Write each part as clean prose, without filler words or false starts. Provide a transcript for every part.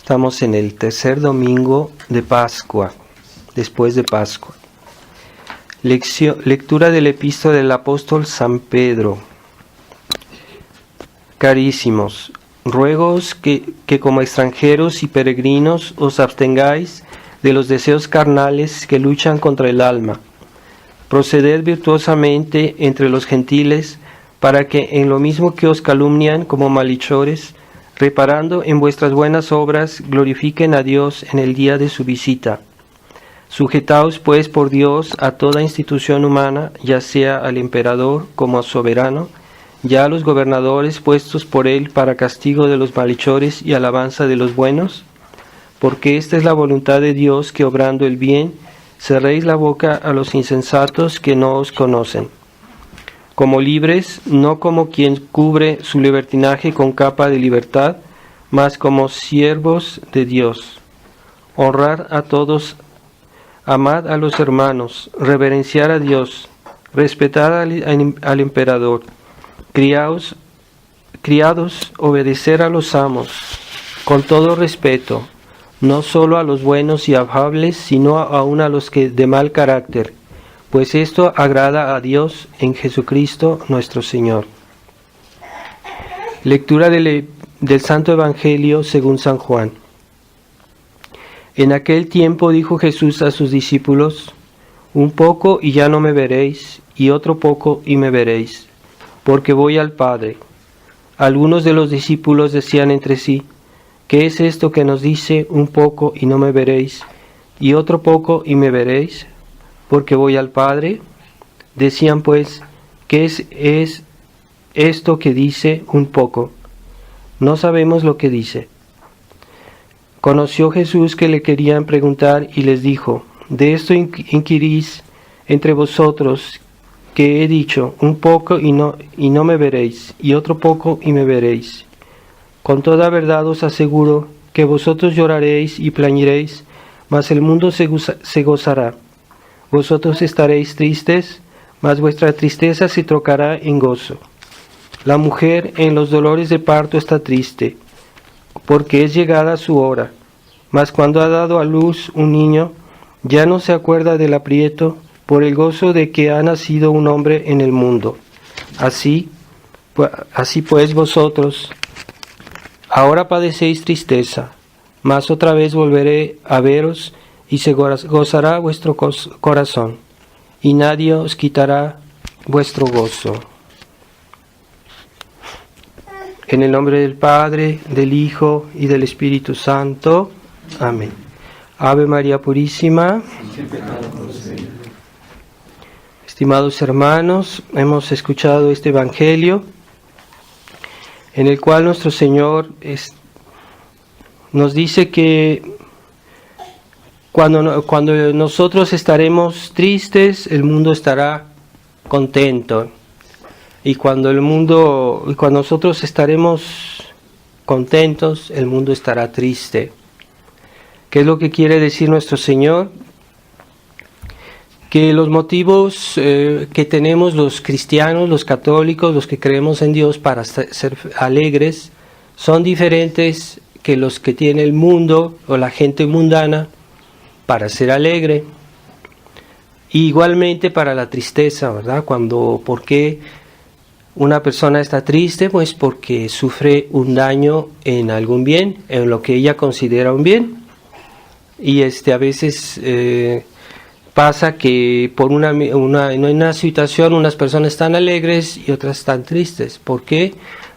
Estamos en el tercer domingo de Pascua, después de Pascua. Lectura del epístola del apóstol San Pedro. Carísimos, ruegoos que como extranjeros y peregrinos os abstengáis de los deseos carnales que luchan contra el alma. Proceded virtuosamente entre los gentiles, para que en lo mismo que os calumnian como malhechores, reparando en vuestras buenas obras, glorifiquen a Dios en el día de su visita. Sujetaos pues por Dios a toda institución humana, ya sea al emperador como a soberano, ya a los gobernadores puestos por él para castigo de los malhechores y alabanza de los buenos, porque esta es la voluntad de Dios, que obrando el bien, cerréis la boca a los insensatos que no os conocen. Como libres, no como quien cubre su libertinaje con capa de libertad, mas como siervos de Dios. Honrar a todos, amad a los hermanos, reverenciar a Dios, respetar al emperador, criados, obedecer a los amos, con todo respeto, no solo a los buenos y afables, sino aun a los que de mal carácter, pues esto agrada a Dios en Jesucristo nuestro Señor. Lectura del Santo Evangelio según San Juan. En aquel tiempo dijo Jesús a sus discípulos: un poco y ya no me veréis, y otro poco y me veréis, porque voy al Padre. Algunos de los discípulos decían entre sí: ¿qué es esto que nos dice un poco y no me veréis, y otro poco y me veréis? Porque voy al Padre. Decían pues: ¿qué es esto que dice un poco? No sabemos lo que dice. Conoció Jesús que le querían preguntar y les dijo: de esto inquirís entre vosotros, que he dicho, un poco y no me veréis, y otro poco y me veréis. Con toda verdad os aseguro que vosotros lloraréis y plañiréis, mas el mundo se gozará. Vosotros estaréis tristes, mas vuestra tristeza se trocará en gozo. La mujer en los dolores de parto está triste, porque es llegada su hora. Mas cuando ha dado a luz un niño, ya no se acuerda del aprieto, por el gozo de que ha nacido un hombre en el mundo. Así pues vosotros ahora padecéis tristeza, mas otra vez volveré a veros, y se gozará vuestro corazón, y nadie os quitará vuestro gozo. En el nombre del Padre, del Hijo y del Espíritu Santo. Amén. Ave María Purísima. Estimados hermanos, hemos escuchado este Evangelio en el cual nuestro Señor nos dice que cuando nosotros estaremos tristes, el mundo estará contento. Y cuando nosotros estaremos contentos, el mundo estará triste. ¿Qué es lo que quiere decir nuestro Señor? Que los motivos que tenemos los cristianos, los católicos, los que creemos en Dios para ser alegres, son diferentes que los que tiene el mundo o la gente mundana para ser alegre. Y igualmente para la tristeza, ¿verdad? ¿Por qué una persona está triste? Pues porque sufre un daño en algún bien, en lo que ella considera un bien. Y a veces pasa que por una situación unas personas están alegres y otras están tristes. ¿Por qué?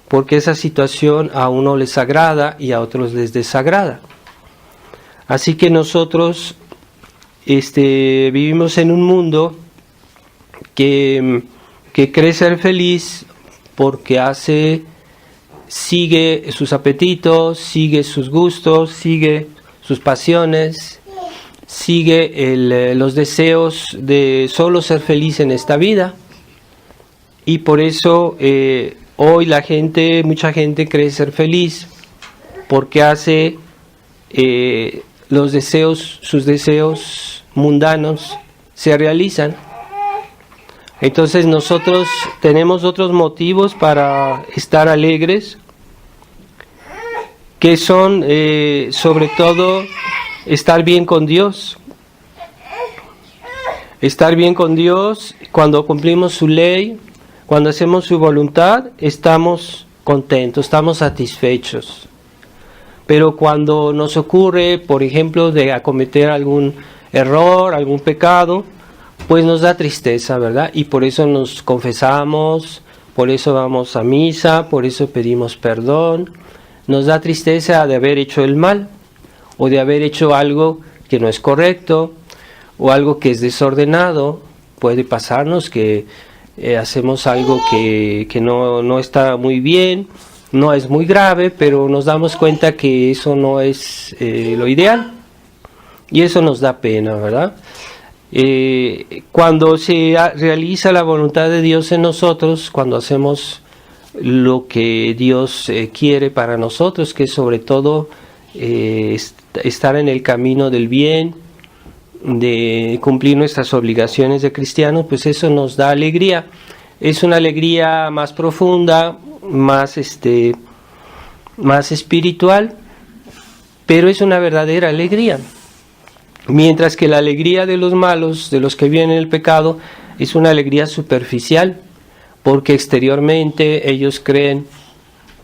Porque esa situación a uno les agrada y a otros les desagrada. Así que nosotros vivimos en un mundo que cree ser feliz porque sigue sus apetitos, sigue sus gustos, sigue sus pasiones, sigue los deseos de solo ser feliz en esta vida. Y por eso hoy mucha gente cree ser feliz porque hace sus deseos mundanos se realizan. Entonces nosotros tenemos otros motivos para estar alegres, que son sobre todo estar bien con Dios. Estar bien con Dios, cuando cumplimos su ley, cuando hacemos su voluntad, estamos contentos, estamos satisfechos. Pero cuando nos ocurre, por ejemplo, de acometer algún error, algún pecado, pues nos da tristeza, ¿verdad? Y por eso nos confesamos, por eso vamos a misa, por eso pedimos perdón. Nos da tristeza de haber hecho el mal, o de haber hecho algo que no es correcto, o algo que es desordenado. Puede pasarnos que hacemos algo que no está muy bien, no es muy grave, pero nos damos cuenta que eso no es lo ideal, y eso nos da pena, ¿verdad? Cuando se realiza la voluntad de Dios en nosotros, cuando hacemos lo que Dios quiere para nosotros, que es sobre todo estar en el camino del bien, de cumplir nuestras obligaciones de cristianos, pues eso nos da alegría. Es una alegría más profunda, más espiritual, pero es una verdadera alegría. Mientras que la alegría de los malos, de los que viven en el pecado, es una alegría superficial, porque exteriormente ellos creen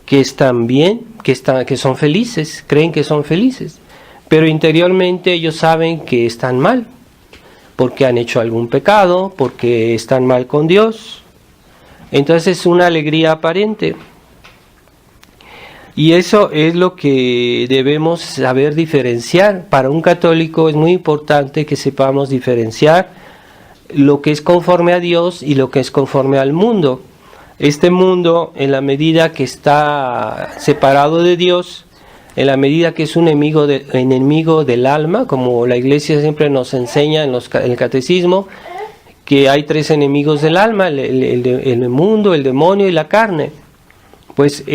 que están bien, que son felices, creen que son felices, pero interiormente ellos saben que están mal, porque han hecho algún pecado, porque están mal con Dios. Entonces es una alegría aparente. Y eso es lo que debemos saber diferenciar. Para un católico es muy importante que sepamos diferenciar lo que es conforme a Dios y lo que es conforme al mundo. Este mundo, en la medida que está separado de Dios, en la medida que es un enemigo del alma, como la Iglesia siempre nos enseña en el catecismo, que hay 3 enemigos del alma, el mundo, el demonio y la carne. Pues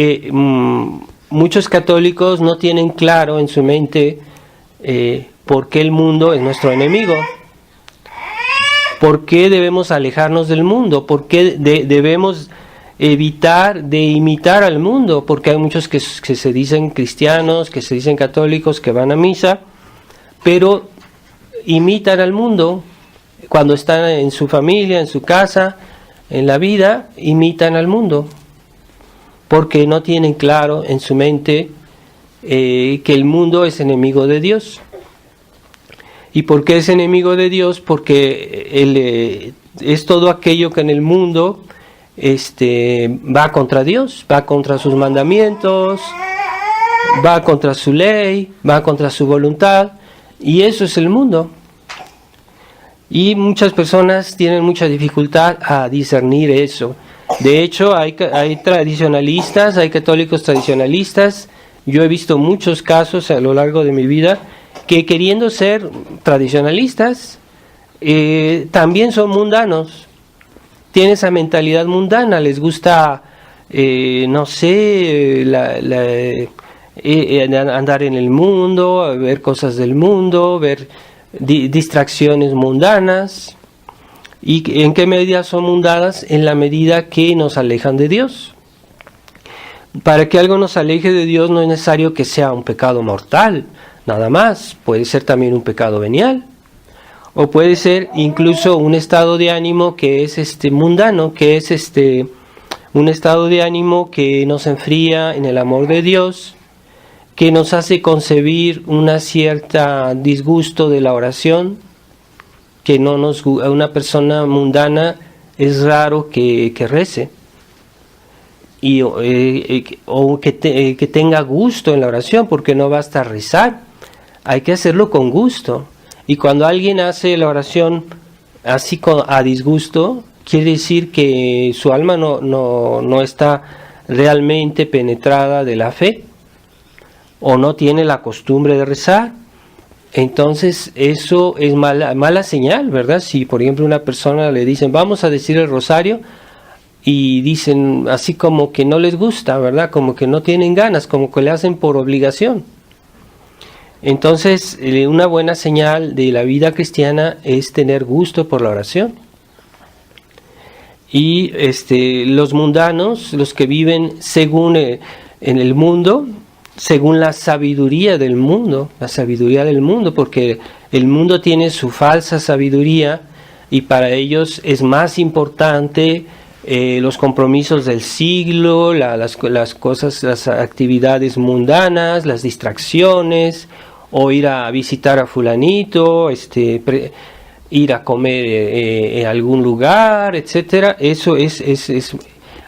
muchos católicos no tienen claro en su mente por qué el mundo es nuestro enemigo, por qué debemos alejarnos del mundo, por qué debemos evitar de imitar al mundo, porque hay muchos que se dicen cristianos, que se dicen católicos, que van a misa, pero imitan al mundo. Cuando están en su familia, en su casa, en la vida, imitan al mundo, porque no tienen claro en su mente que el mundo es enemigo de Dios. ¿Y por qué es enemigo de Dios? Porque es todo aquello que en el mundo va contra Dios, va contra sus mandamientos, va contra su ley, va contra su voluntad, y eso es el mundo. Y muchas personas tienen mucha dificultad a discernir eso. De hecho, hay tradicionalistas, hay católicos tradicionalistas. Yo he visto muchos casos a lo largo de mi vida que, queriendo ser tradicionalistas, también son mundanos. Tienen esa mentalidad mundana, les gusta, andar en el mundo, ver cosas del mundo, ver distracciones mundanas. ¿Y en qué medida son mundanas? En la medida que nos alejan de Dios. Para que algo nos aleje de Dios no es necesario que sea un pecado mortal, nada más. Puede ser también un pecado venial. O puede ser incluso un estado de ánimo que es mundano, que es un estado de ánimo que nos enfría en el amor de Dios, que nos hace concebir una cierta disgusto de la oración, que a una persona mundana es raro que rece, o que tenga gusto en la oración, porque no basta rezar, hay que hacerlo con gusto. Y cuando alguien hace la oración así a disgusto, quiere decir que su alma no está realmente penetrada de la fe, o no tiene la costumbre de rezar. Entonces eso es mala señal, ¿verdad? Si por ejemplo una persona le dicen vamos a decir el rosario, y dicen así como que no les gusta, ¿verdad? Como que no tienen ganas, como que le hacen por obligación. Entonces, una buena señal de la vida cristiana es tener gusto por la oración. Y los mundanos, los que viven según en el mundo, según la sabiduría del mundo, porque el mundo tiene su falsa sabiduría y para ellos es más importante los compromisos del siglo, las cosas, las actividades mundanas, las distracciones, o ir a visitar a fulanito, ir a comer en algún lugar, etcétera. Eso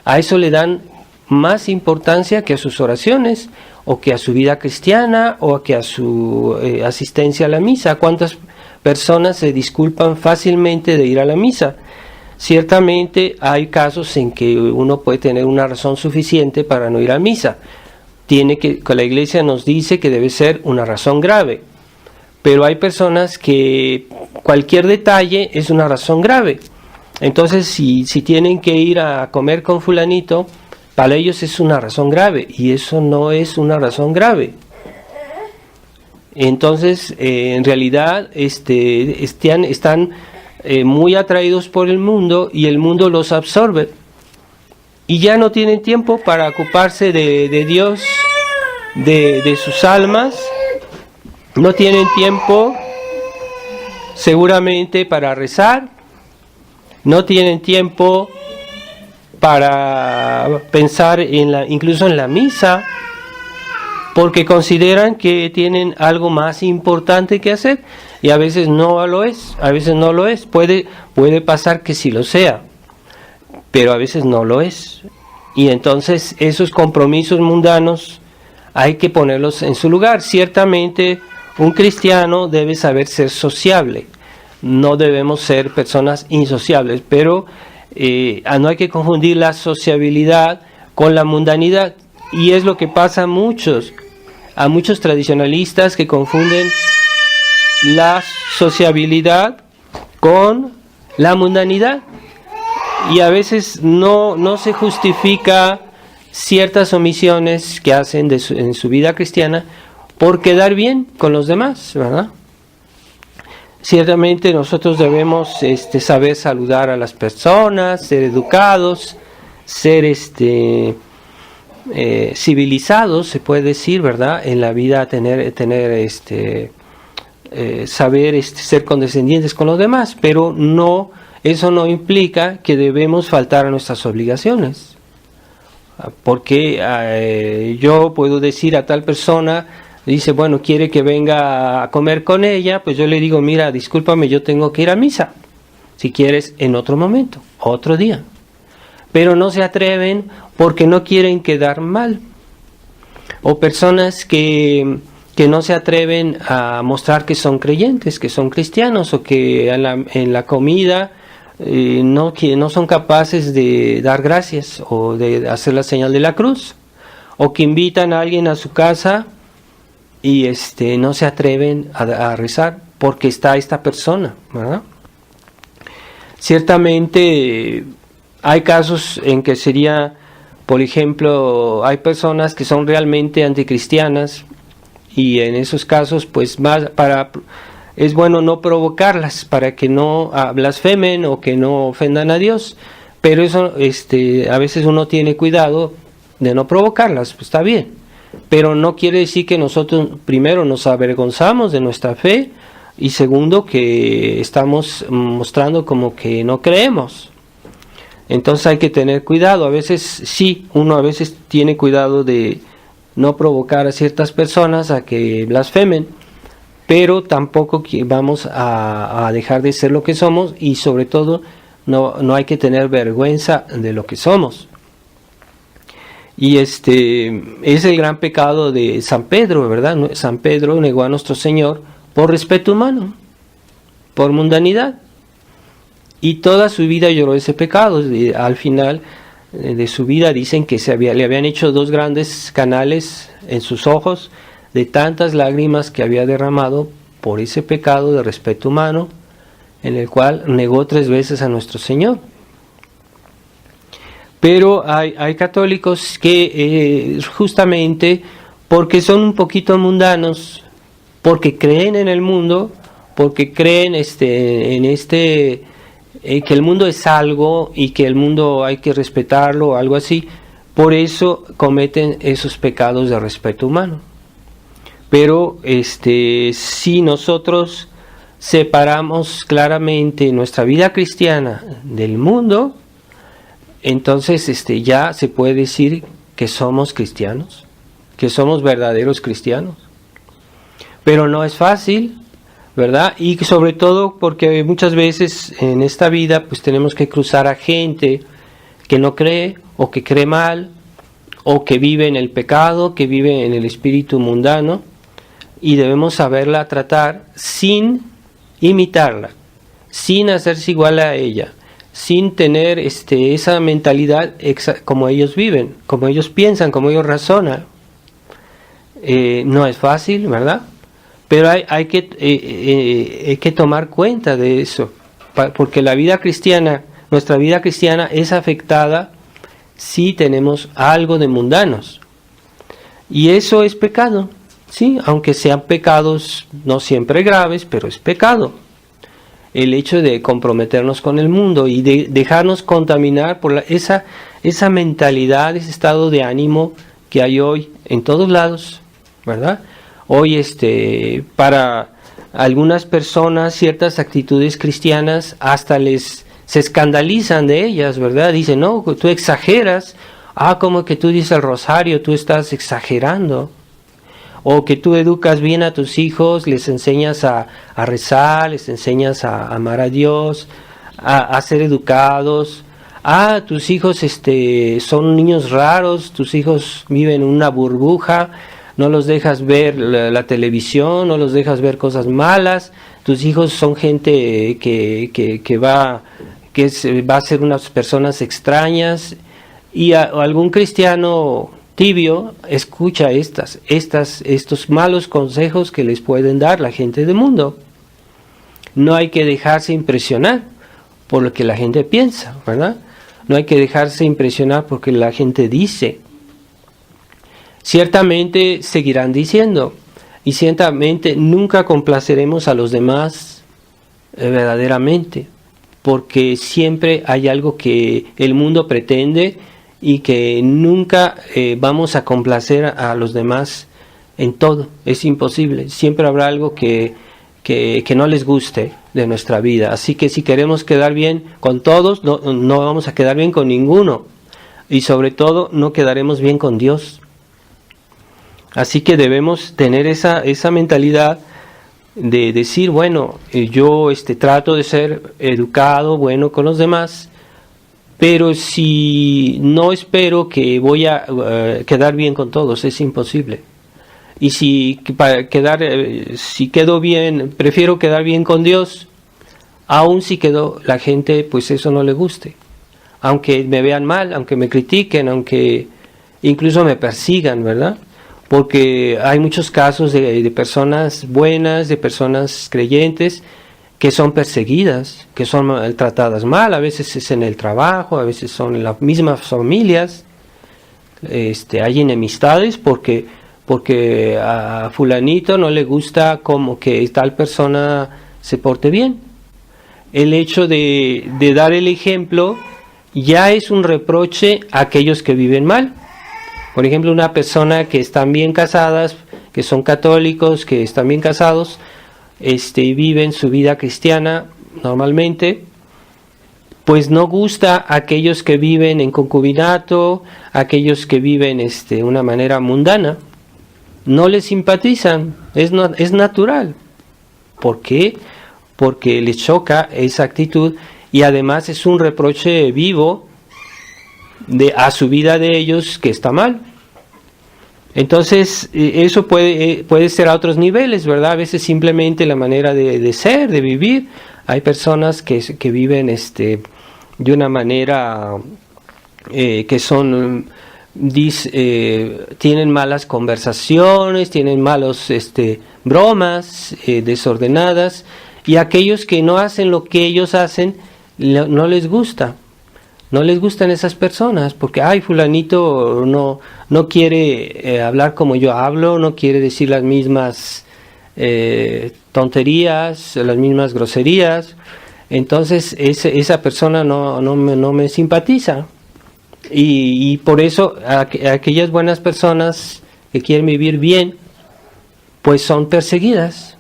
a eso le dan más importancia que a sus oraciones, o que a su vida cristiana, o que a su asistencia a la misa. ¿Cuántas personas se disculpan fácilmente de ir a la misa? Ciertamente hay casos en que uno puede tener una razón suficiente para no ir a misa. La Iglesia nos dice que debe ser una razón grave, pero hay personas que cualquier detalle es una razón grave. Entonces, si tienen que ir a comer con fulanito, para ellos es una razón grave, y eso no es una razón grave. Entonces, en realidad, están muy atraídos por el mundo, y el mundo los absorbe, y ya no tienen tiempo para ocuparse de Dios, de sus almas. No tienen tiempo seguramente para rezar, no tienen tiempo para pensar incluso en la misa, porque consideran que tienen algo más importante que hacer, y a veces no lo es, puede pasar que sí lo sea, pero a veces no lo es, y entonces esos compromisos mundanos hay que ponerlos en su lugar. Ciertamente un cristiano debe saber ser sociable, no debemos ser personas insociables, pero no hay que confundir la sociabilidad con la mundanidad, y es lo que pasa a muchos tradicionalistas, que confunden la sociabilidad con la mundanidad, y a veces no se justifica ciertas omisiones que hacen en su vida cristiana por quedar bien con los demás, ¿verdad? Ciertamente nosotros debemos saber saludar a las personas, ser educados, ser civilizados, se puede decir, ¿verdad? En la vida saber ser condescendientes con los demás, pero eso no implica que debemos faltar a nuestras obligaciones. Porque yo puedo decir a tal persona, dice, bueno, quiere que venga a comer con ella, pues yo le digo, mira, discúlpame, yo tengo que ir a misa, si quieres en otro momento, otro día. Pero no se atreven porque no quieren quedar mal. O personas que no se atreven a mostrar que son creyentes, que son cristianos, o que en la comida no son capaces de dar gracias o de hacer la señal de la cruz, o que invitan a alguien a su casa y no se atreven a rezar porque está esta persona, ¿verdad? Ciertamente hay casos en que sería, por ejemplo, hay personas que son realmente anticristianas, y en esos casos pues es bueno no provocarlas para que no blasfemen o que no ofendan a Dios, pero eso a veces uno tiene cuidado de no provocarlas, pues está bien, pero no quiere decir que nosotros primero nos avergonzamos de nuestra fe, y segundo que estamos mostrando como que no creemos. Entonces hay que tener cuidado. A veces sí, uno a veces tiene cuidado de no provocar a ciertas personas a que blasfemen, pero tampoco vamos a dejar de ser lo que somos, y sobre todo no hay que tener vergüenza de lo que somos. Y es el gran pecado de San Pedro, ¿verdad? San Pedro negó a nuestro Señor por respeto humano, por mundanidad, y toda su vida lloró ese pecado. Al final de su vida dicen que le habían hecho 2 grandes canales en sus ojos de tantas lágrimas que había derramado por ese pecado de respeto humano, en el cual negó 3 veces a nuestro Señor. Pero hay católicos que justamente porque son un poquito mundanos, porque creen en el mundo, porque creen que el mundo es algo y que el mundo hay que respetarlo o algo así, por eso cometen esos pecados de respeto humano. Pero si nosotros separamos claramente nuestra vida cristiana del mundo, entonces ya se puede decir que somos cristianos, que somos verdaderos cristianos. Pero no es fácil, ¿verdad? Y sobre todo porque muchas veces en esta vida pues tenemos que cruzar a gente que no cree o que cree mal o que vive en el pecado, que vive en el espíritu mundano, y debemos saberla tratar sin imitarla, sin hacerse igual a ella, sin tener esa mentalidad como ellos viven, como ellos piensan, como ellos razonan. No es fácil, ¿verdad? Pero hay que tomar cuenta de eso, porque la vida cristiana, nuestra vida cristiana es afectada si tenemos algo de mundanos. Y eso es pecado, ¿sí? Aunque sean pecados no siempre graves, pero es pecado. El hecho de comprometernos con el mundo y de dejarnos contaminar por esa mentalidad, ese estado de ánimo que hay hoy en todos lados, ¿verdad? Hoy para algunas personas ciertas actitudes cristianas hasta se escandalizan de ellas, ¿verdad? Dicen, no, tú exageras, como que tú dices el rosario, tú estás exagerando. O que tú educas bien a tus hijos, les enseñas a rezar, les enseñas a amar a Dios, a ser educados. Tus hijos son niños raros, tus hijos viven en una burbuja, no los dejas ver la televisión, no los dejas ver cosas malas, tus hijos son gente que va a ser unas personas extrañas, y algún cristiano tibio escucha estos malos consejos que les pueden dar la gente del mundo. No hay que dejarse impresionar por lo que la gente piensa, ¿verdad? No hay que dejarse impresionar por lo que la gente dice. Ciertamente seguirán diciendo, y ciertamente nunca complaceremos a los demás verdaderamente, porque siempre hay algo que el mundo pretende y que nunca vamos a complacer a los demás en todo. Es imposible, siempre habrá algo que no les guste de nuestra vida. Así que si queremos quedar bien con todos, no vamos a quedar bien con ninguno, y sobre todo no quedaremos bien con Dios. Así que debemos tener esa mentalidad de decir, bueno, yo trato de ser educado, bueno con los demás, pero si no espero que voy a quedar bien con todos, es imposible. Y si quedo bien, prefiero quedar bien con Dios, aun si la gente, pues eso no le guste. Aunque me vean mal, aunque me critiquen, aunque incluso me persigan, ¿verdad? Porque hay muchos casos de personas buenas, de personas creyentes, que son perseguidas, que son tratadas mal, a veces es en el trabajo, a veces son en las mismas familias. Hay enemistades porque a fulanito no le gusta como que tal persona se porte bien. El hecho de dar el ejemplo ya es un reproche a aquellos que viven mal. Por ejemplo, una persona que están bien casadas, que son católicos, que están bien casados, viven su vida cristiana normalmente, pues no gusta a aquellos que viven en concubinato, a aquellos que viven de una manera mundana. No les simpatizan, es natural. ¿Por qué? Porque les choca esa actitud, y además es un reproche vivo a su vida de ellos que está mal. Entonces eso puede ser a otros niveles, ¿verdad? A veces simplemente la manera de ser, de vivir. Hay personas que viven de una manera que son tienen malas conversaciones, tienen malos bromas desordenadas, y aquellos que no hacen lo que ellos hacen no les gusta. No les gustan esas personas porque, fulanito no quiere hablar como yo hablo, no quiere decir las mismas tonterías, las mismas groserías. Entonces esa persona no me simpatiza. Y por eso aquellas buenas personas que quieren vivir bien, pues son perseguidas.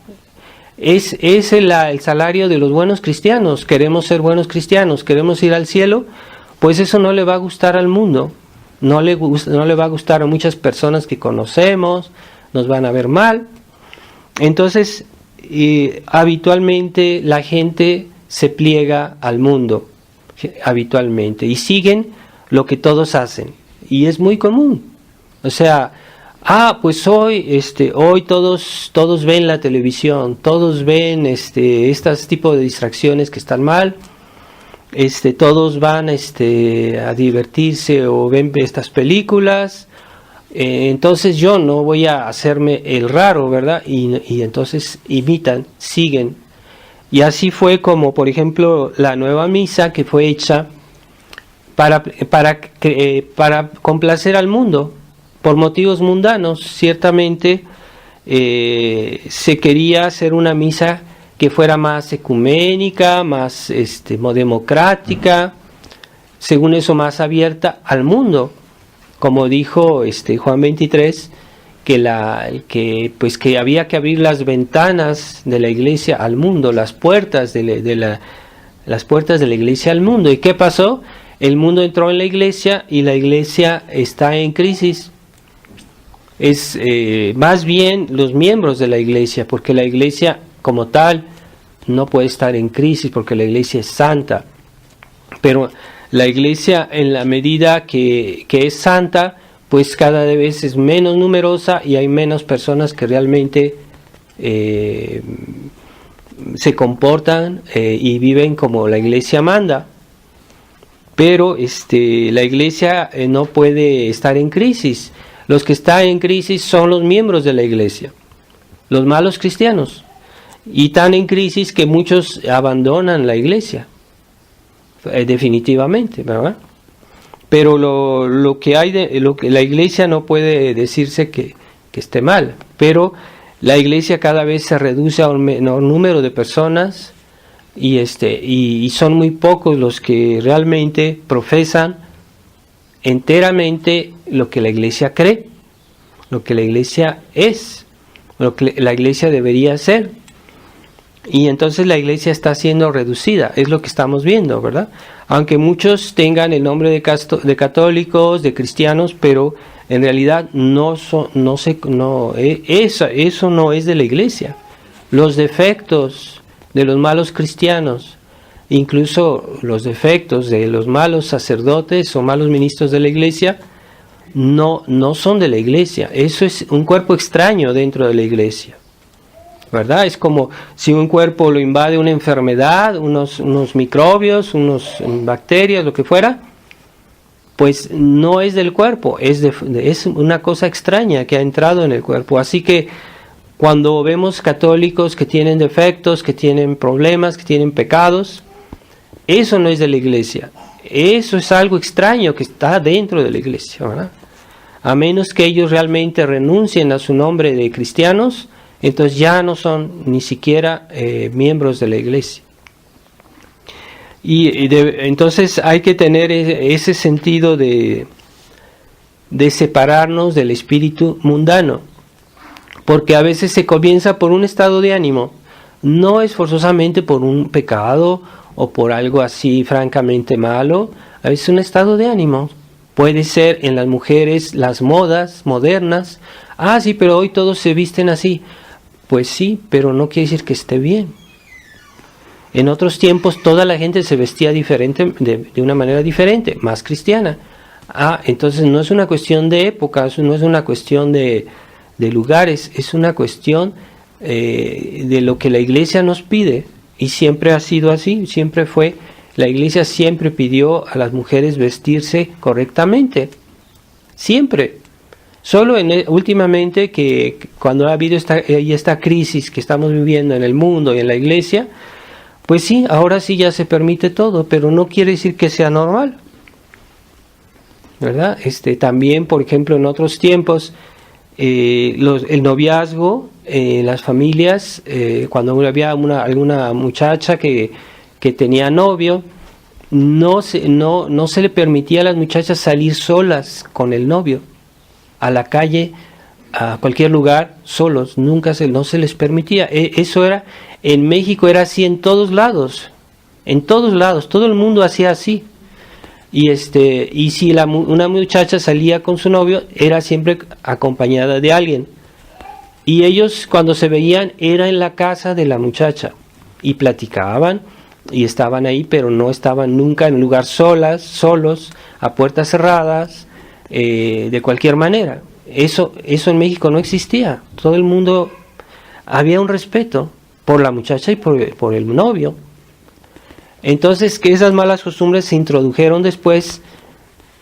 Es el salario de los buenos cristianos. Queremos ser buenos cristianos, queremos ir al cielo, pues eso no le va a gustar al mundo, no le va a gustar a muchas personas que conocemos, nos van a ver mal. Entonces, habitualmente la gente se pliega al mundo, habitualmente, y siguen lo que todos hacen, y es muy común. O sea, pues hoy todos ven la televisión, todos ven estos tipos de distracciones que están mal, todos van a divertirse o ven estas películas, entonces yo no voy a hacerme el raro, ¿verdad? Y entonces imitan, siguen. Y así fue como, por ejemplo, la nueva misa que fue hecha para complacer al mundo, por motivos mundanos. Ciertamente se quería hacer una misa que fuera más ecuménica, más democrática, según eso más abierta al mundo, como dijo Juan 23, que había que abrir las ventanas de la iglesia al mundo, las puertas las puertas de la iglesia al mundo. ¿Y qué pasó? El mundo entró en la iglesia y la iglesia está en crisis. Es más bien los miembros de la iglesia, porque la iglesia como tal no puede estar en crisis porque la iglesia es santa. Pero la iglesia, en la medida que es santa, pues cada vez es menos numerosa y hay menos personas que realmente se comportan y viven como la iglesia manda. Pero la iglesia no puede estar en crisis. Los que están en crisis son los miembros de la iglesia, los malos cristianos, y están en crisis que muchos abandonan la iglesia, definitivamente, ¿verdad? Pero lo que la iglesia no puede decirse que esté mal, pero la iglesia cada vez se reduce a un menor número de personas y son muy pocos los que realmente profesan enteramente lo que la iglesia cree, lo que la iglesia es, lo que la iglesia debería ser. Y entonces la iglesia está siendo reducida, es lo que estamos viendo, ¿verdad? Aunque muchos tengan el nombre de católicos, de cristianos, pero en realidad eso no es de la iglesia. Los defectos de los malos cristianos, incluso los defectos de los malos sacerdotes o malos ministros de la iglesia, no son de la iglesia. Eso es un cuerpo extraño dentro de la iglesia, ¿verdad? Es como si un cuerpo lo invade una enfermedad, unos microbios, unas bacterias, lo que fuera, pues no es del cuerpo, es una cosa extraña que ha entrado en el cuerpo. Así que cuando vemos católicos que tienen defectos, que tienen problemas, que tienen pecados, eso no es de la iglesia. Eso es algo extraño que está dentro de la iglesia, ¿verdad? A menos que ellos realmente renuncien a su nombre de cristianos, entonces ya no son ni siquiera miembros de la iglesia. Entonces hay que tener ese sentido de separarnos del espíritu mundano, porque a veces se comienza por un estado de ánimo, no es forzosamente por un pecado o por algo así francamente malo, a veces un estado de ánimo. Puede ser en las mujeres las modas modernas. Sí, pero hoy todos se visten así. Pues sí, pero no quiere decir que esté bien. En otros tiempos toda la gente se vestía diferente, de una manera diferente, más cristiana. Entonces no es una cuestión de época, no es una cuestión de lugares, es una cuestión de lo que la iglesia nos pide. Y siempre ha sido así, siempre fue. La iglesia siempre pidió a las mujeres vestirse correctamente, siempre. Solo últimamente, que cuando ha habido esta crisis que estamos viviendo en el mundo y en la iglesia, pues sí, ahora sí ya se permite todo, pero no quiere decir que sea normal, ¿verdad? También, por ejemplo, en otros tiempos, el noviazgo, las familias, cuando había alguna muchacha que tenía novio, no se le permitía a las muchachas salir solas con el novio a la calle, a cualquier lugar, solos, no se les permitía. Eso era, en México era así en todos lados, todo el mundo hacía así. Y si una muchacha salía con su novio, era siempre acompañada de alguien. Y ellos cuando se veían era en la casa de la muchacha y platicaban y estaban ahí, pero no estaban nunca en un lugar solos, a puertas cerradas, de cualquier manera. Eso en México no existía. Todo el mundo, había un respeto por la muchacha y por el novio. Entonces, que esas malas costumbres se introdujeron después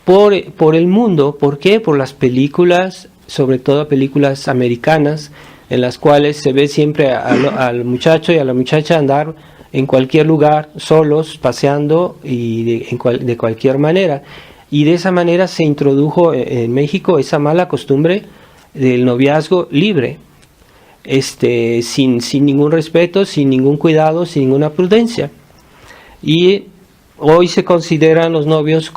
por el mundo. ¿Por qué? Por las películas, sobre todo películas americanas, en las cuales se ve siempre al muchacho y a la muchacha andar en cualquier lugar, solos, paseando y de cualquier manera. Y de esa manera se introdujo en México esa mala costumbre del noviazgo libre, sin ningún respeto, sin ningún cuidado, sin ninguna prudencia. Y hoy se consideran los novios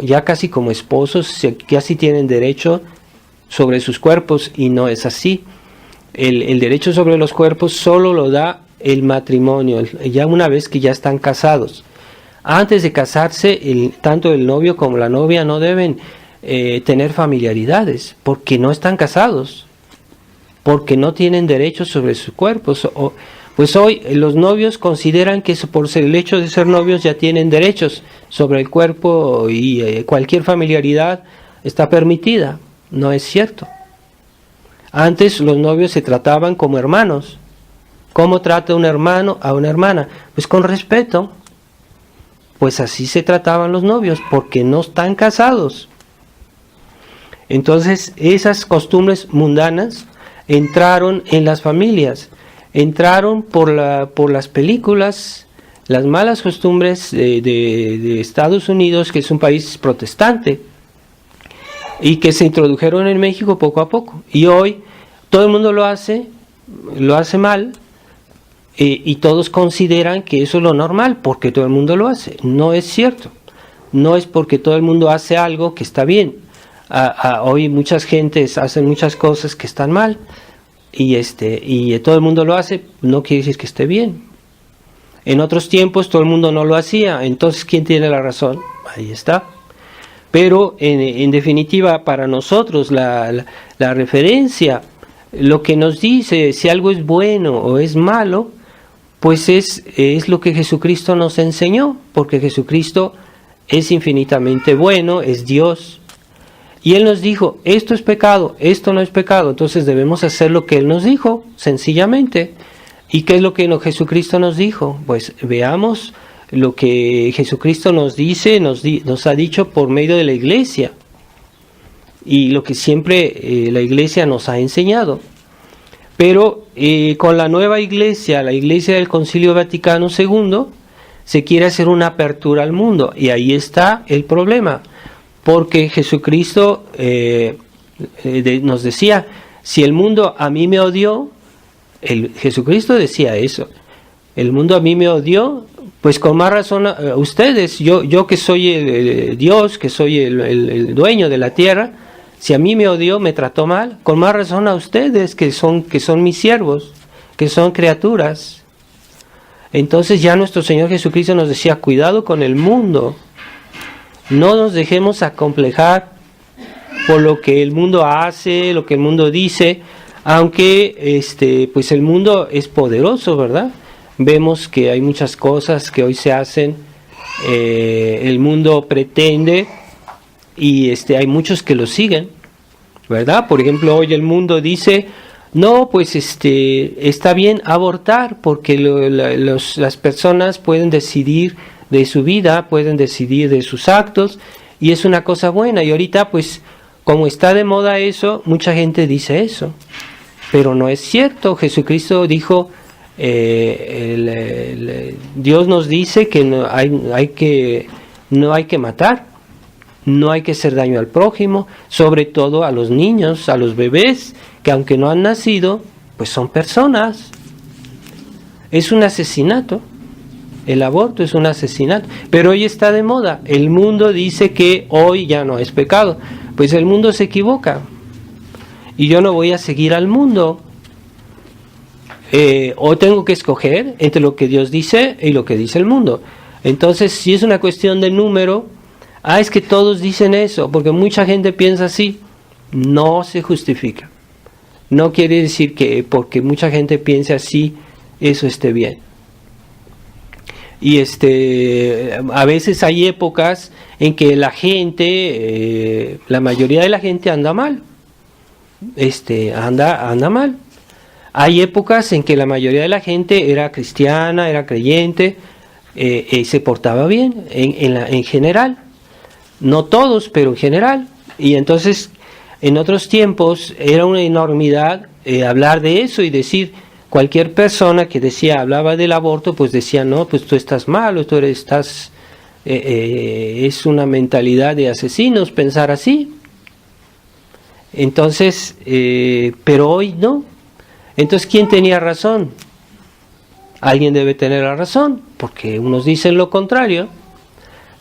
ya casi como esposos, casi tienen derecho sobre sus cuerpos, y no es así. El derecho sobre los cuerpos solo lo da el matrimonio, ya una vez que ya están casados. Antes de casarse, tanto el novio como la novia no deben tener familiaridades, porque no están casados, porque no tienen derechos sobre sus cuerpos. Pues hoy los novios consideran que por el hecho de ser novios ya tienen derechos sobre el cuerpo y cualquier familiaridad está permitida. No es cierto. Antes los novios se trataban como hermanos. ¿Cómo trata un hermano a una hermana? Pues con respeto. Pues así se trataban los novios, porque no están casados. Entonces esas costumbres mundanas entraron en las familias, entraron por las películas, las malas costumbres de Estados Unidos, que es un país protestante, y que se introdujeron en México poco a poco. Y hoy todo el mundo lo hace mal, y todos consideran que eso es lo normal, porque todo el mundo lo hace. No es cierto. No es porque todo el mundo hace algo que está bien. Hoy muchas gentes hacen muchas cosas que están mal, y todo el mundo lo hace, no quiere decir que esté bien. En otros tiempos todo el mundo no lo hacía, entonces ¿quién tiene la razón? Ahí está. Pero en definitiva, para nosotros la referencia, lo que nos dice si algo es bueno o es malo, pues es lo que Jesucristo nos enseñó, porque Jesucristo es infinitamente bueno, es Dios. Y Él nos dijo, esto es pecado, esto no es pecado, entonces debemos hacer lo que Él nos dijo, sencillamente. ¿Y qué es lo que Jesucristo nos dijo? Pues veamos lo que Jesucristo nos dice, nos ha dicho por medio de la Iglesia, y lo que siempre la Iglesia nos ha enseñado. Pero con la nueva Iglesia, la Iglesia del Concilio Vaticano II, se quiere hacer una apertura al mundo, y ahí está el problema, porque Jesucristo nos decía, si el mundo a mí me odió, Jesucristo decía eso, el mundo a mí me odió, pues con más razón ustedes, yo que soy el Dios, que soy el dueño de la tierra, si a mí me odió, me trató mal, con más razón a ustedes que son mis siervos, que son criaturas. Entonces ya nuestro Señor Jesucristo nos decía, cuidado con el mundo, no nos dejemos acomplejar por lo que el mundo hace, lo que el mundo dice, aunque pues el mundo es poderoso, ¿verdad? Vemos que hay muchas cosas que hoy se hacen, el mundo pretende, y hay muchos que lo siguen, ¿verdad? Por ejemplo, hoy el mundo dice, no, pues está bien abortar, porque las personas pueden decidir de su vida, pueden decidir de sus actos, y es una cosa buena. Y ahorita, pues, como está de moda eso, mucha gente dice eso, pero no es cierto. Jesucristo dijo, Dios nos dice que no hay que matar, no hay que hacer daño al prójimo, sobre todo a los niños, a los bebés, que aunque no han nacido, pues son personas. Es un asesinato. El aborto es un asesinato, pero hoy está de moda. El mundo dice que hoy ya no es pecado. Pues el mundo se equivoca. Y yo no voy a seguir al mundo. O tengo que escoger entre lo que Dios dice y lo que dice el mundo. Entonces, si es una cuestión de número, es que todos dicen eso, porque mucha gente piensa así. No se justifica. No quiere decir que porque mucha gente piense así, eso esté bien. Y a veces hay épocas en que la gente, la mayoría de la gente anda mal. Anda mal. Hay épocas en que la mayoría de la gente era cristiana, era creyente, se portaba bien, en general. No todos, pero en general. Y entonces, en otros tiempos, era una enormidad hablar de eso y decir, cualquier persona que hablaba del aborto, pues decía, no, pues tú estás mal, o es una mentalidad de asesinos pensar así. Entonces, pero hoy no. Entonces, ¿quién tenía razón? Alguien debe tener la razón, porque unos dicen lo contrario.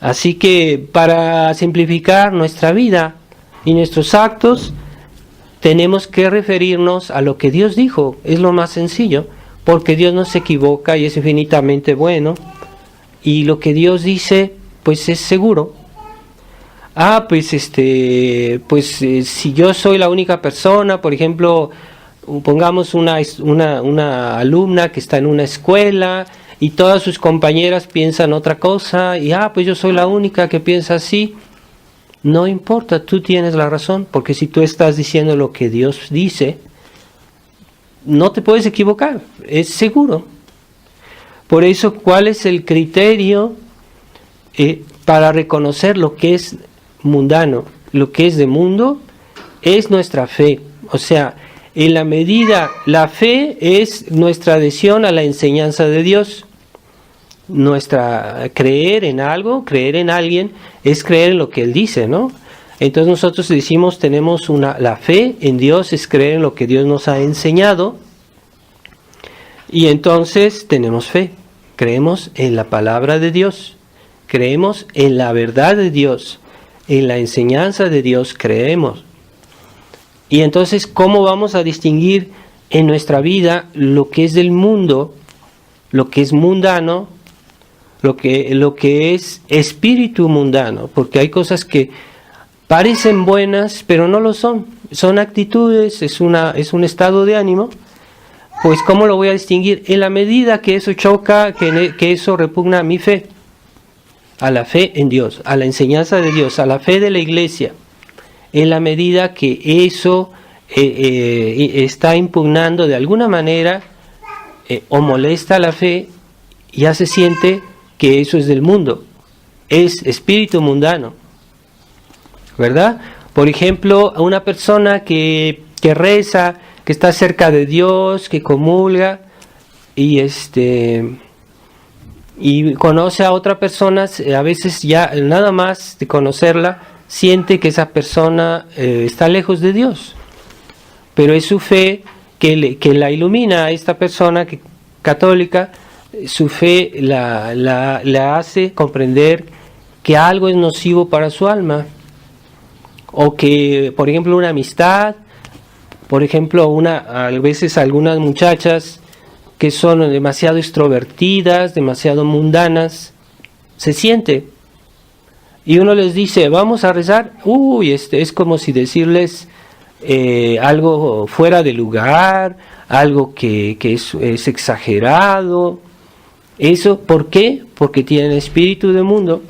Así que para simplificar nuestra vida y nuestros actos, tenemos que referirnos a lo que Dios dijo. Es lo más sencillo, porque Dios no se equivoca y es infinitamente bueno. Y lo que Dios dice, pues es seguro. Si yo soy la única persona, por ejemplo, pongamos una alumna que está en una escuela y todas sus compañeras piensan otra cosa y pues yo soy la única que piensa así. No importa, tú tienes la razón, porque si tú estás diciendo lo que Dios dice, no te puedes equivocar, es seguro. Por eso, ¿cuál es el criterio para reconocer lo que es mundano, lo que es de mundo? Es nuestra fe. O sea, en la medida, la fe es nuestra adhesión a la enseñanza de Dios. Nuestra creer en algo, creer en alguien, es creer en lo que Él dice, ¿no? Entonces nosotros decimos, tenemos la fe en Dios, es creer en lo que Dios nos ha enseñado, y entonces tenemos fe, creemos en la palabra de Dios, creemos en la verdad de Dios, en la enseñanza de Dios creemos. Y entonces, ¿cómo vamos a distinguir en nuestra vida lo que es del mundo, lo que es mundano, lo que es espíritu mundano? Porque hay cosas que parecen buenas, pero no lo son. Son actitudes, es un estado de ánimo. Pues, ¿cómo lo voy a distinguir? En la medida que eso choca, que eso repugna a mi fe, a la fe en Dios, a la enseñanza de Dios, a la fe de la iglesia. En la medida que eso está impugnando de alguna manera o molesta la fe, ya se siente que eso es del mundo, es espíritu mundano, ¿verdad? Por ejemplo, a una persona que reza, que está cerca de Dios, que comulga y conoce a otra persona, a veces ya nada más de conocerla siente que esa persona está lejos de Dios, pero es su fe que la ilumina a esta persona católica. Su fe la hace comprender que algo es nocivo para su alma, o que, por ejemplo, una amistad, por ejemplo, a veces algunas muchachas que son demasiado extrovertidas, demasiado mundanas, se siente, y uno les dice, vamos a rezar, es como si decirles algo fuera de lugar, algo que es exagerado. Eso, ¿por qué? Porque tienen espíritu de mundo.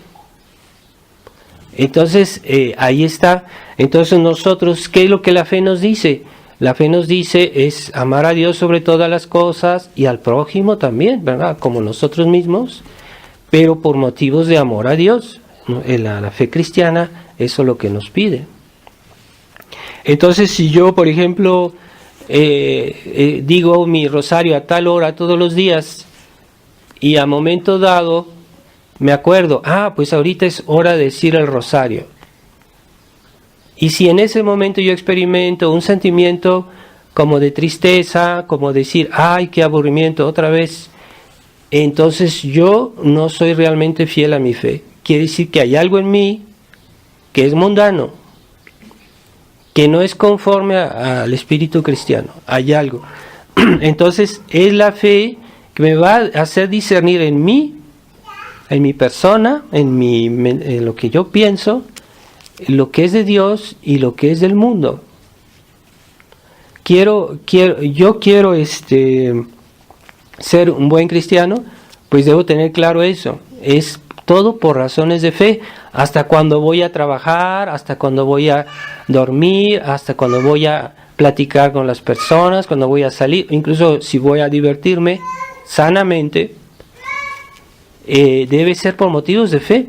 Entonces, ahí está. Entonces nosotros, ¿qué es lo que la fe nos dice? La fe nos dice es amar a Dios sobre todas las cosas y al prójimo también, ¿verdad? Como nosotros mismos, pero por motivos de amor a Dios. La fe cristiana, eso es lo que nos pide. Entonces, si yo, por ejemplo, digo mi rosario a tal hora todos los días, y a momento dado me acuerdo, pues ahorita es hora de decir el rosario. Y si en ese momento yo experimento un sentimiento como de tristeza, como decir, ¡ay, qué aburrimiento otra vez! entonces yo no soy realmente fiel a mi fe. Quiere decir que hay algo en mí que es mundano, que no es conforme al espíritu cristiano. Hay algo. Entonces es la fe que me va a hacer discernir en mí, en mi persona, en lo que yo pienso, lo que es de Dios y lo que es del mundo. Yo quiero ser un buen cristiano, pues debo tener claro eso. Es todo por razones de fe. Hasta cuando voy a trabajar, hasta cuando voy a dormir, hasta cuando voy a platicar con las personas, cuando voy a salir, incluso si voy a divertirme sanamente, debe ser por motivos de fe.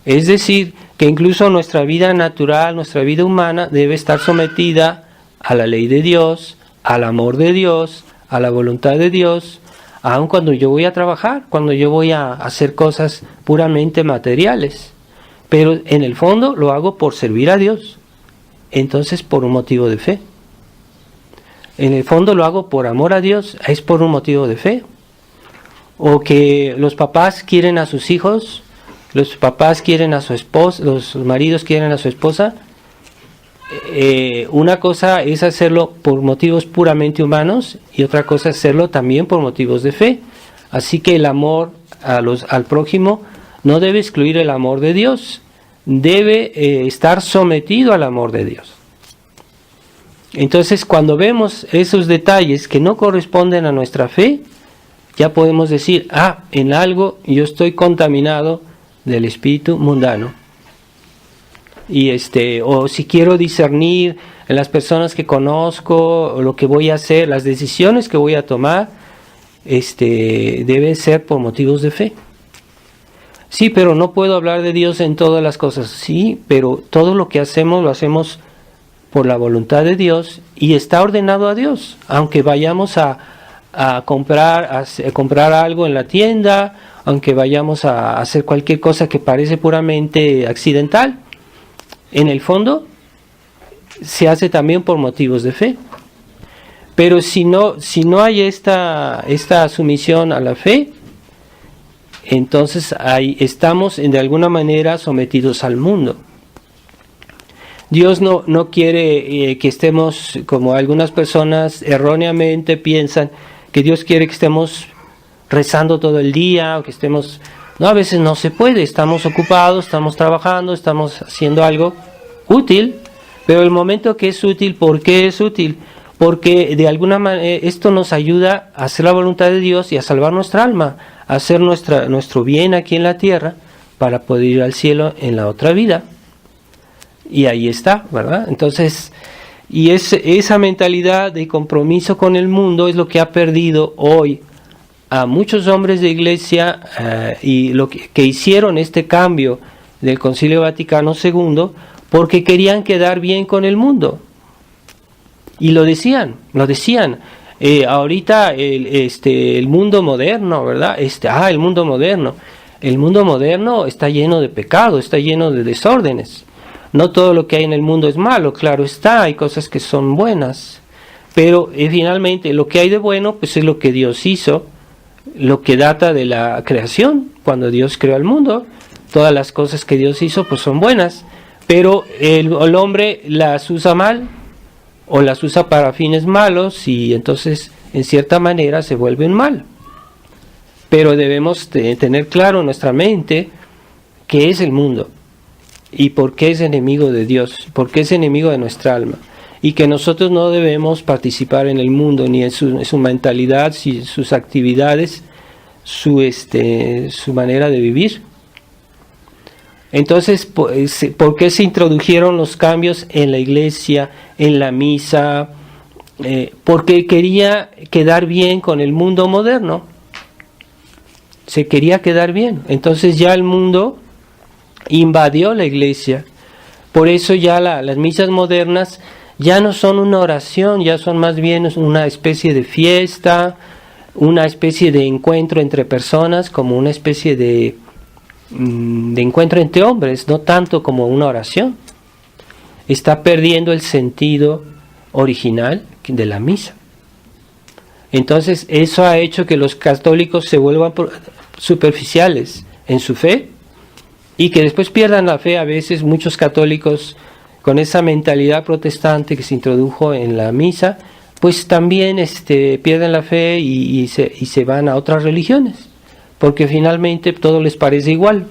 Es decir, que incluso nuestra vida natural, nuestra vida humana debe estar sometida a la ley de Dios, al amor de Dios, a la voluntad de Dios, aun cuando yo voy a trabajar, cuando yo voy a hacer cosas puramente materiales. Pero en el fondo lo hago por servir a Dios, entonces por un motivo de fe. En el fondo lo hago por amor a Dios, es por un motivo de fe. O que los papás quieren a sus hijos, los papás quieren a su esposa, los maridos quieren a su esposa. Una cosa es hacerlo por motivos puramente humanos y otra cosa es hacerlo también por motivos de fe. Así que el amor al prójimo no debe excluir el amor de Dios, debe estar sometido al amor de Dios. Entonces, cuando vemos esos detalles que no corresponden a nuestra fe, ya podemos decir, en algo yo estoy contaminado del espíritu mundano. Y o si quiero discernir en las personas que conozco, lo que voy a hacer, las decisiones que voy a tomar, debe ser por motivos de fe. Sí, pero no puedo hablar de Dios en todas las cosas. Sí, pero todo lo que hacemos lo hacemos por la voluntad de Dios y está ordenado a Dios. Aunque vayamos a comprar algo en la tienda, aunque vayamos a hacer cualquier cosa que parece puramente accidental, en el fondo se hace también por motivos de fe. Pero si no hay esta sumisión a la fe, entonces estamos de alguna manera sometidos al mundo. Dios no quiere que estemos, como algunas personas erróneamente piensan, que Dios quiere que estemos rezando todo el día, o que estemos... No, a veces no se puede, estamos ocupados, estamos trabajando, estamos haciendo algo útil, pero el momento que es útil, ¿por qué es útil? Porque de alguna manera esto nos ayuda a hacer la voluntad de Dios y a salvar nuestra alma, a hacer nuestro bien aquí en la tierra, para poder ir al cielo en la otra vida. Y ahí está, ¿verdad? Entonces, y esa mentalidad de compromiso con el mundo es lo que ha perdido hoy a muchos hombres de iglesia y lo que hicieron este cambio del Concilio Vaticano II porque querían quedar bien con el mundo. Y lo decían. Ahorita el mundo moderno, ¿verdad? El mundo moderno. El mundo moderno está lleno de pecado, está lleno de desórdenes. No todo lo que hay en el mundo es malo, claro está, hay cosas que son buenas. Pero finalmente lo que hay de bueno pues es lo que Dios hizo, lo que data de la creación, cuando Dios creó el mundo. Todas las cosas que Dios hizo pues son buenas, pero el hombre las usa mal o las usa para fines malos y entonces en cierta manera se vuelven mal. Pero debemos tener claro en nuestra mente qué es el mundo y por qué es enemigo de Dios, por qué es enemigo de nuestra alma, y que nosotros no debemos participar en el mundo ni en su mentalidad, sus actividades, su manera de vivir. Entonces, ¿por qué se introdujeron los cambios en la iglesia, en la misa? Porque quería quedar bien con el mundo moderno. Se quería quedar bien. Entonces ya el mundo invadió la iglesia. Por eso ya las misas modernas ya no son una oración, ya son más bien una especie de fiesta, una especie de encuentro entre personas, como una especie de encuentro entre hombres, no tanto como una oración. Está perdiendo el sentido original de la misa. Entonces eso ha hecho que los católicos se vuelvan superficiales en su fe y que después pierdan la fe. A veces muchos católicos con esa mentalidad protestante que se introdujo en la misa, pues también pierden la fe y se van a otras religiones, porque finalmente todo les parece igual.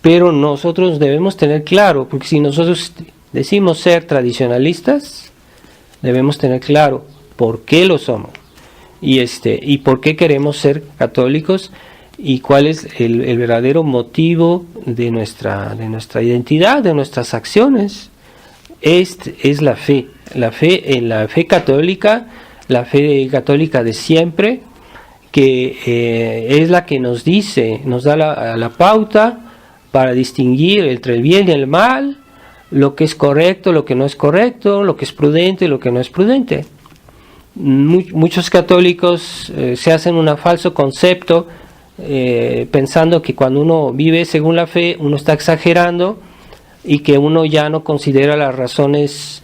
Pero nosotros debemos tener claro, porque si nosotros decimos ser tradicionalistas, debemos tener claro por qué lo somos y por qué queremos ser católicos y cuál es el verdadero motivo de nuestra identidad, de nuestras acciones. Es la fe en la fe católica, la fe católica de siempre, que es la que nos da la pauta para distinguir entre el bien y el mal, lo que es correcto, lo que no es correcto, lo que es prudente, lo que no es prudente. Muchos católicos se hacen un falso concepto pensando que cuando uno vive según la fe, uno está exagerando y que uno ya no considera las razones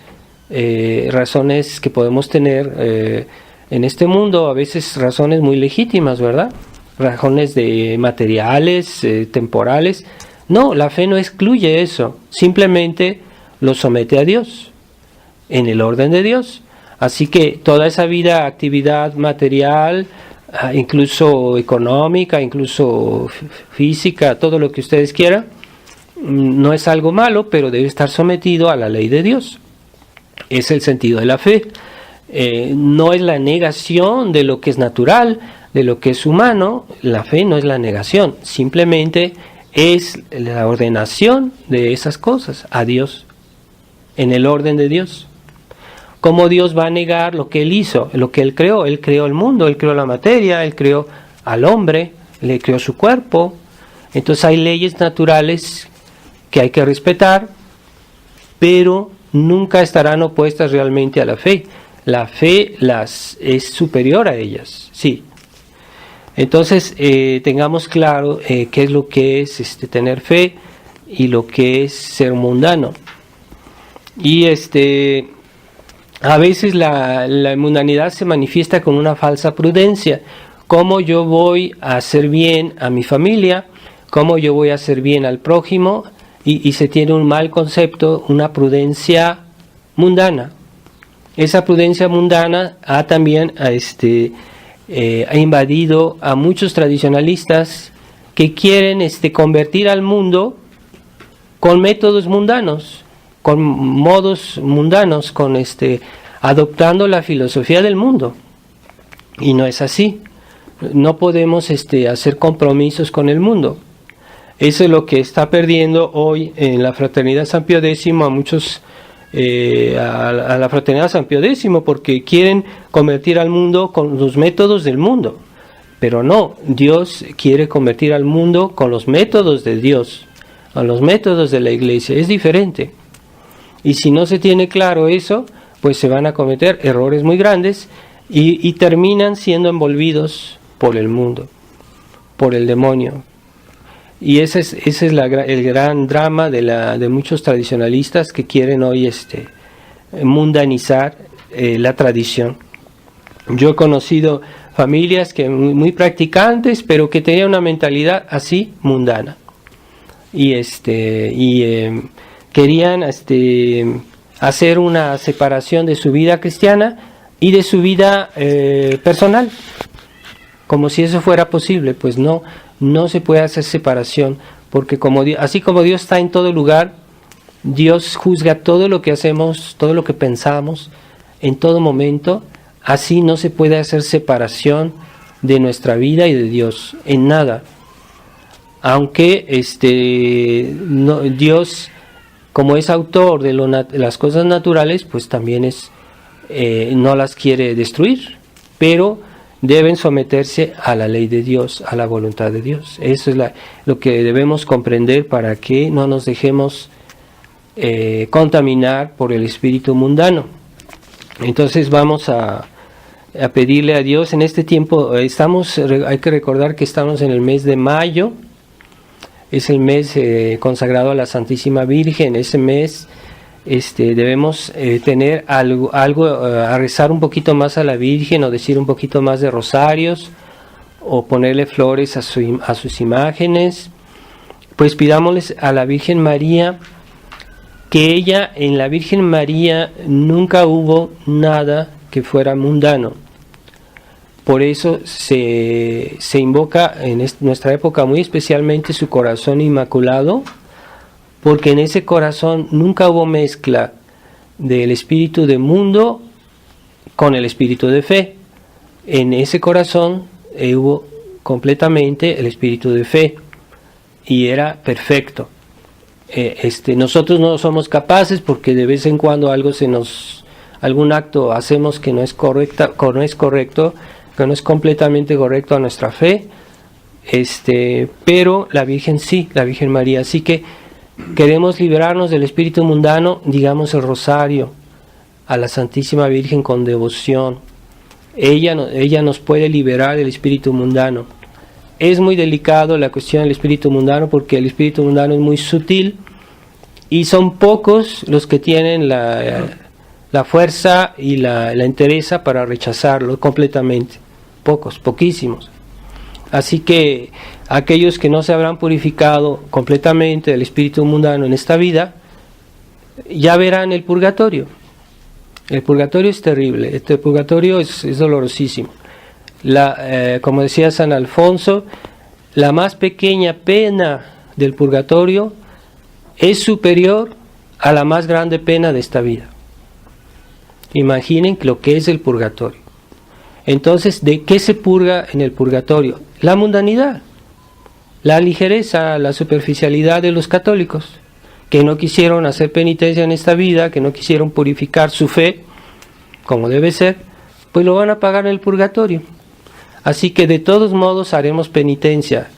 que podemos tener en este mundo, a veces razones muy legítimas, ¿verdad? Razones materiales, temporales. No, la fe no excluye eso, simplemente lo somete a Dios, en el orden de Dios. Así que toda esa vida, actividad material, incluso económica, incluso física, todo lo que ustedes quieran, no es algo malo, pero debe estar sometido a la ley de Dios. Es el sentido de la fe. No es la negación de lo que es natural, de lo que es humano. La fe no es la negación, simplemente es la ordenación de esas cosas a Dios, en el orden de Dios. ¿Cómo Dios va a negar lo que Él hizo, lo que Él creó? Él creó el mundo, Él creó la materia, Él creó al hombre, le creó su cuerpo. Entonces hay leyes naturales que hay que respetar, pero nunca estarán opuestas realmente a la fe. La fe es superior a ellas, sí. Entonces tengamos claro qué es lo que es tener fe y lo que es ser mundano. Y a veces la mundanidad se manifiesta con una falsa prudencia. ¿Cómo yo voy a hacer bien a mi familia? ¿Cómo yo voy a hacer bien al prójimo? Y se tiene un mal concepto, una prudencia mundana. Esa prudencia mundana ha también ha invadido a muchos tradicionalistas que quieren convertir al mundo con métodos mundanos, con modos mundanos, adoptando la filosofía del mundo. Y no es así. No podemos hacer compromisos con el mundo. Eso es lo que está perdiendo hoy en la Fraternidad San Pío X a muchos, a la Fraternidad San Pío X, porque quieren convertir al mundo con los métodos del mundo. Pero no, Dios quiere convertir al mundo con los métodos de Dios, con los métodos de la Iglesia. Es diferente. Y si no se tiene claro eso, pues se van a cometer errores muy grandes y terminan siendo envolvidos por el mundo, por el demonio. Y ese es el gran drama de muchos tradicionalistas que quieren hoy mundanizar la tradición. Yo he conocido familias que muy practicantes, pero que tenían una mentalidad así mundana. Y querían hacer una separación de su vida cristiana y de su vida personal, como si eso fuera posible. Pues no se puede hacer separación, porque así como Dios está en todo lugar, Dios juzga todo lo que hacemos, todo lo que pensamos, en todo momento. Así no se puede hacer separación de nuestra vida y de Dios, en nada. Aunque Dios, como es autor de las cosas naturales, pues también no las quiere destruir, pero deben someterse a la ley de Dios, a la voluntad de Dios. Eso es lo que debemos comprender para que no nos dejemos contaminar por el espíritu mundano. Entonces vamos a pedirle a Dios en este tiempo. Hay que recordar que estamos en el mes de mayo. Es el mes consagrado a la Santísima Virgen. Ese mes debemos tener algo a rezar un poquito más a la Virgen, o decir un poquito más de rosarios, o ponerle flores a sus imágenes. Pues pidámosles a la Virgen María que en la Virgen María nunca hubo nada que fuera mundano. Por eso se invoca en nuestra época muy especialmente su corazón inmaculado, porque en ese corazón nunca hubo mezcla del espíritu de mundo con el espíritu de fe. En ese corazón hubo completamente el espíritu de fe y era perfecto. Nosotros no somos capaces, porque de vez en cuando algún acto hacemos que no es correcto, que no es completamente correcto a nuestra fe, pero la Virgen sí, la Virgen María. Así que queremos liberarnos del espíritu mundano, digamos el rosario a la Santísima Virgen con devoción. Ella nos puede liberar del espíritu mundano. Es muy delicado la cuestión del espíritu mundano, porque el espíritu mundano es muy sutil y son pocos los que tienen la fuerza y la entereza para rechazarlo completamente. Poquísimos. Así que aquellos que no se habrán purificado completamente del espíritu mundano en esta vida, ya verán el purgatorio. El purgatorio es terrible, el purgatorio es dolorosísimo. Como decía San Alfonso, la más pequeña pena del purgatorio es superior a la más grande pena de esta vida. Imaginen lo que es el purgatorio. Entonces, ¿de qué se purga en el purgatorio? La mundanidad, la ligereza, la superficialidad de los católicos, que no quisieron hacer penitencia en esta vida, que no quisieron purificar su fe como debe ser, pues lo van a pagar en el purgatorio. Así que de todos modos haremos penitencia.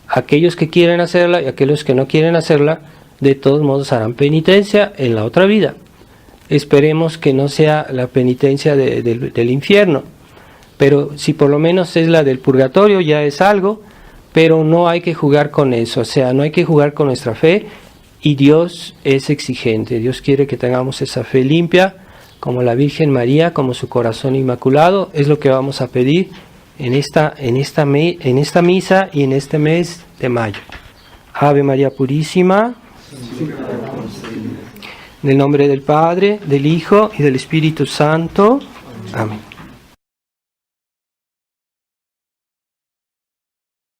Aquellos que quieren hacerla y aquellos que no quieren hacerla, de todos modos harán penitencia en la otra vida. Esperemos que no sea la penitencia del infierno, pero si por lo menos es la del purgatorio, ya es algo. Pero no hay que jugar con eso, o sea, no hay que jugar con nuestra fe, y Dios es exigente. Dios quiere que tengamos esa fe limpia, como la Virgen María, como su corazón inmaculado. Es lo que vamos a pedir en esta misa y en este mes de mayo. Ave María Purísima. En el nombre del Padre, del Hijo y del Espíritu Santo. Amén.